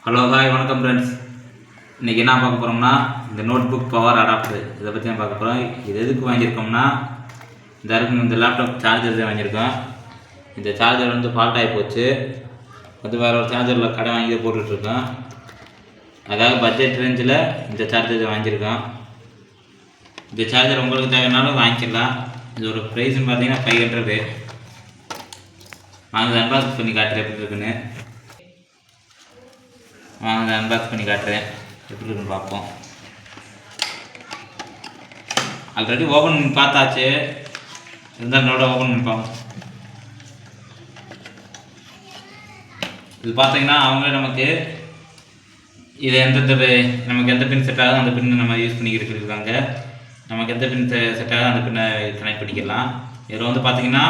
Hello hi வணக்கம் friends. இன்றைக்கி என்ன பார்க்க போகிறோம்னா இந்த நோட் புக் பவர் அடாப்டர் இதை பற்றி தான் பார்க்க போகிறோம். இது எதுக்கு வாங்கியிருக்கோம்னா இந்த லேப்டாப் சார்ஜர் தான் வாங்கியிருக்கோம். இந்த சார்ஜர் வந்து ஃபால்ட் ஆகி போச்சு. அது வேறு ஒரு சார்ஜரில் கடை வாங்கி போட்டுட்ருக்கோம். அதாவது பட்ஜெட் ரேஞ்சில் இந்த சார்ஜர் வாங்கியிருக்கோம். இந்த சார்ஜர் உங்களுக்கு தேவைனாலும் வாங்கிக்கலாம். இதோட ப்ரைஸ்ன்னு பார்த்தீங்கன்னா 500. வாங்க அன்பாக்ஸ் பண்ணி காட்டுறேன் எப்படி இருக்குன்னு. வாங்க அன்பாக்ஸ் பண்ணி காட்டுறேன் எப்படி இருக்குன்னு பார்ப்போம். ஆல்ரெடி ஓப்பன் பண்ணி பார்த்தாச்சு, இருந்தாலும் நோட ஓப்பன் பண்ணி பார்ப்போம். இது பார்த்தீங்கன்னா அவங்களே நமக்கு இது நமக்கு எந்த பின் செட் ஆகுது அந்த பின்னு நம்ம யூஸ் பண்ணிக்கிட்டு இருக்காங்க. நமக்கு எந்த பின் செட் ஆகுது அந்த பின்னை கனெக்ட் பண்ணிக்கலாம். இதில் வந்து பார்த்தீங்கன்னா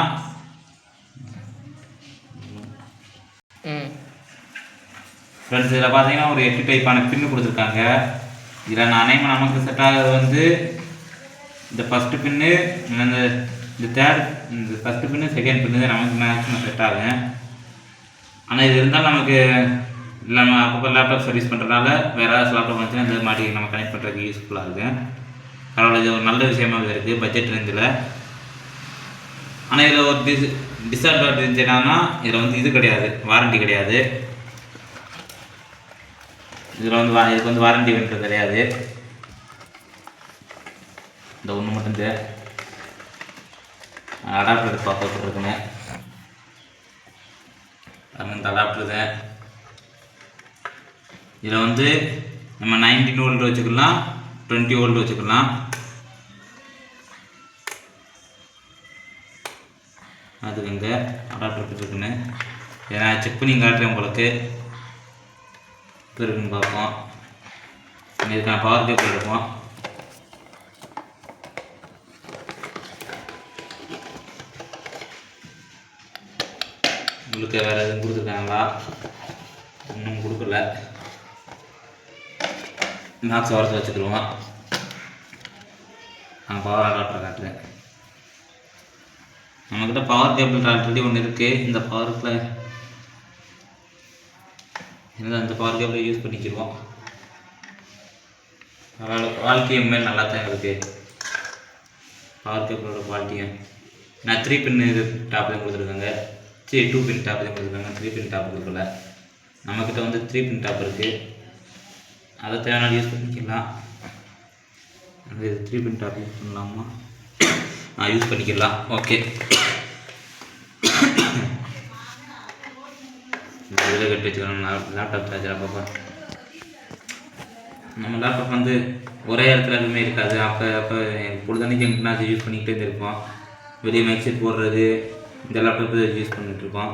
ஃப்ரெண்ட்ஸ் இதில் பார்த்தீங்கன்னா ஒரு 8 டைப்பான பின்னு கொடுத்துருக்காங்க. இதில் நமக்கு செட் ஆகிறது வந்து இந்த ஃபஸ்ட்டு பின்னு, இந்த ஃபஸ்ட்டு பின்னு, செகண்ட் பின்னு நமக்கு மேக்ஸிமம் செட் ஆகும். ஆனால் இது இருந்தாலும் நமக்கு நம்ம அப்பப்போ லேப்டாப் சர்வீஸ் பண்ணுறதுனால வேறு ஏதாவது லேப்டாப் வந்துச்சுன்னா இந்த மாதிரி நம்ம கனெக்ட் பண்ணுறதுக்கு யூஸ்ஃபுல்லாக இருக்குது. அதனால் இது ஒரு நல்ல விஷயமாக இருக்குது பட்ஜெட் ரேஞ்சில். ஆனால் இதில் ஒரு டிஸ்அட்வான்டேஜ் என்னன்னா இதில் வந்து இது கிடையாது, வாரண்டி கிடையாது. இதுக்கு வந்து வாரண்டி வேண்டது கிடையாது. இந்த ஒன்று மட்டும் அடாப்டர் பார்த்துருக்குங்க. இந்த அடாப்டர் தான். இதில் வந்து நம்ம 19 வோல்ட் வச்சுக்கலாம், 20 வோல்ட் வச்சுக்கலாம். அதுக்கு இந்த அடாப்டர் இருக்குன்னு நான் செக் பண்ணி காட்டுறேன் உங்களுக்கு இருக்குன்னு பார்ப்போம். இதுக்கான பவர் கேபிள் இருக்கும். உங்களுக்கு வேறு எதுவும் கொடுத்துருக்காங்களா? இன்னும் கொடுக்கல. மேக்ஸ் வரத்து வச்சுக்கிடுவோம். நான் பவர் அடாப்டர் காட்டுறேன். நம்மக்கிட்ட பவர் கேபிள் ஆல்ரெடி ஒன்று இருக்குது. இந்த பவர் கேபிளை யூஸ் பண்ணிக்கிடுவோம். குவாலிட்டியும் மேல் நல்லா தான் இருக்குது. பவர் கேபிளோட குவாலிட்டியும் நான் 3 பின் இது டாப் தான் கொடுத்துருக்காங்க. 2 பின் டாப் தான் கொடுத்துருக்காங்க. 3 பின் டாப் கொடுக்கல. நம்மக்கிட்ட வந்து 3 பின் டாப் இருக்குது. அதை தேவையான யூஸ் பண்ணிக்கலாம். அது 3 பின் டாப் யூஸ் பண்ணலாமா? யூஸ் பண்ணிக்கலாம். ஓகே, இதில் கட்டி வச்சுக்கலாம். லேப்டாப் சார்ஜர் அப்பப்போ நம்ம லேப்டாப் வந்து ஒரே இடத்துல எதுவுமே இருக்காது. அப்போ பொழுதன்னைக்கு எங்கன்னா யூஸ் பண்ணிக்கிட்டே இருப்போம். வெளியே மைக் செட் போடுறது இந்த லேப்டாப் யூஸ் பண்ணிகிட்ருக்கோம்.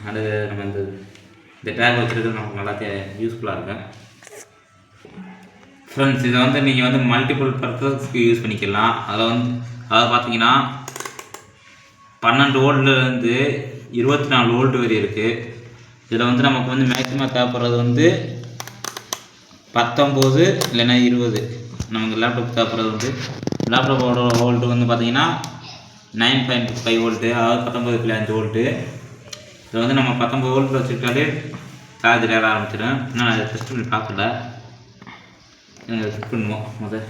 அது நம்ம இந்த டேக் வச்சுருக்கிறது நமக்கு நல்லா யூஸ்ஃபுல்லாக இருக்கும். ஃப்ரெண்ட்ஸ் இதை வந்து நீங்கள் வந்து மல்டிபிள் பர்பஸ்க்கு யூஸ் பண்ணிக்கலாம். அதாவது பார்த்தீங்கன்னா 12 வோல்ட்லேருந்து 24 வோல்ட் வரை இருக்குது. இதில் வந்து நமக்கு வந்து மேக்ஸிமம் தேவைப்படுறது வந்து 19 இல்லைன்னா 20. நமக்கு லேப்டாப் தேவைப்படுறது வந்து லேப்டாப்போட வோல்ட்டு வந்து பார்த்தீங்கன்னா 9.5 வோல்ட்டு, அதாவது 19.5 வோல்ட்டு. இதை வந்து நம்ம 19 வோல்ட்டில் வச்சுக்கிட்டாலே சார்ஜர் ஏற ஆரம்பிச்சிடும். இன்னும் நான் அதை டெஸ்ட் பண்ணி பார்க்கல. செக் பண்ணுவோம் முதல்.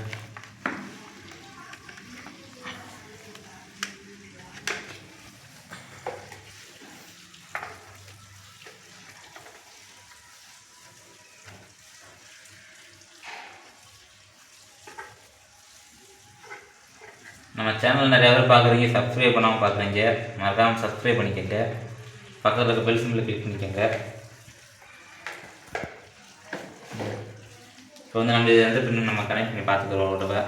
நம்ம சேனல் நிறையா பேர் பார்க்குறீங்க, சப்ஸ்கிரைப் பண்ணாமல் பார்க்குறீங்க. மறக்காமல் சப்ஸ்கிரைப் பண்ணிக்கோங்க. பக்கத்தில் இருக்க பெல் சிம்பிளை கிளிக் பண்ணிக்கோங்க. இப்போ வந்து நம்ம இது எந்த பின்னு நம்ம கனெக்ட் பண்ணி பார்த்துக்கிறோம். உடவை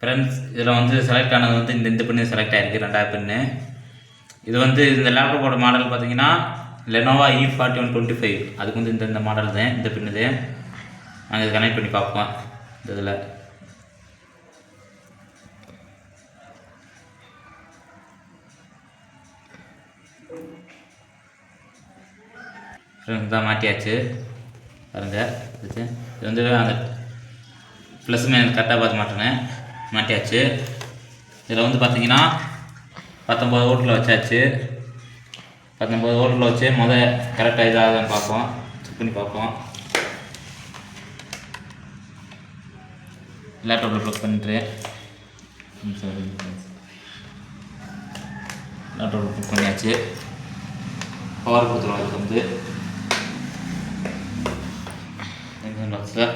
ஃப்ரெண்ட்ஸ் இதில் வந்து செலக்ட் ஆனது வந்து இந்த பின்னு செலக்ட் ஆகிருக்கு, 2வது பின்னு. இது வந்து இந்த லேப்டாப்போட மாடல் பார்த்தீங்கன்னா லெனோவா E4125. அதுக்கு வந்து இந்த மாடல் தான், இந்த பின்னு தான். நாங்கள் இதை கனெக்ட் பண்ணி பார்ப்போம். இந்த இதில் தான் மாட்டியாச்சு பாருங்க. இது வந்து அந்த ப்ளஸ் மைனஸ் கரெக்டாக பார்த்து மாட்டினேன், மாட்டியாச்சு. இதில் வந்து பார்த்தீங்கன்னா 19 வோல்ட்டில் வச்சாச்சு. 19 வோல்ட்டில் வச்சு கரெக்டாக இதாகுதான்னு பார்ப்போம், செக் பண்ணி பார்ப்போம். லேப்டாப்பில் ப்ளக் பண்ணிட்டு லேப்டாப்பில் ப்ளக் பண்ணியாச்சு. பவர் கொடுத்துருவோம். அதுக்கு வந்து பாக்ஸில்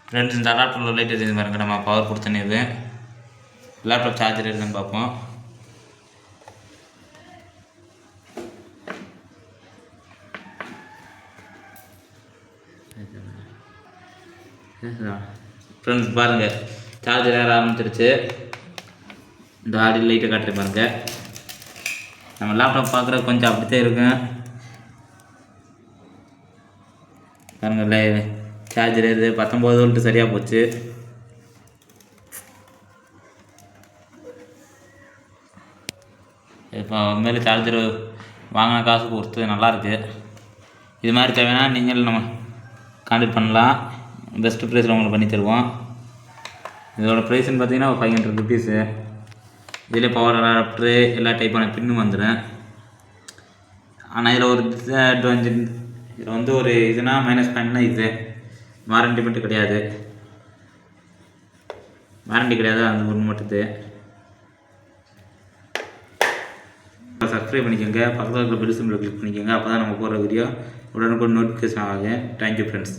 ஃப்ரெண்ட்ஸ், இந்த அடாப்டரில் லைட் எரியுது பாருங்க. நம்ம பவர் கொடுத்தனே இது லேப்டாப் சார்ஜர் இருக்குன்னு பார்ப்போம். ஃப்ரெண்ட்ஸ் பாருங்கள், சார்ஜர் ஏற ஆரம்பிச்சிருச்சு. இந்த ஆடி லைட்டை காட்டுறேன் பாருங்கள். நம்ம லேப்டாப் பார்க்குற கொஞ்சம் அப்படித்தான் இருக்கும் பாருங்கள். சார்ஜர் ஏறுது. 19 வோல்ட்டு சரியாக போச்சு. இப்போ உண்மையிலே சார்ஜர் வாங்கின காசுக்கு ஒருத்தது நல்லாயிருக்கு. இது மாதிரி தேவைன்னா நீங்கள் நம்ம கான்டாக்ட் பண்ணலாம். பெஸ்ட்டு ப்ரைஸில் உங்களுக்கு பண்ணி தருவோம். இதோட ப்ரைஸ்ன்னு பார்த்தீங்கன்னா 500 ருபீஸு. இதில் பவர் அடாப்டரு எல்லா டைப்பான பின்னும் வந்துடும். ஆனால் இதில் ஒரு டிஸ்அட்வான்டேஜ், இதில் வந்து ஒரு இதுனா மைனஸ் பாயிண்ட்னா இது வாரண்டி மட்டும் கிடையாது. வாரண்டி கிடையாது, அந்த ஒன்று மட்டுது. சப்ஸ்கிரைப் பண்ணிக்கோங்க, பக்கத்தில் இருக்கிற பெல் சிம்பிளை கிளிக் பண்ணிக்கோங்க. அப்போ தான் நம்ம போகிற வீடியோ உடனுக்குடன் நோட்டிஃபிகேஷன் ஆகும். Thank you friends.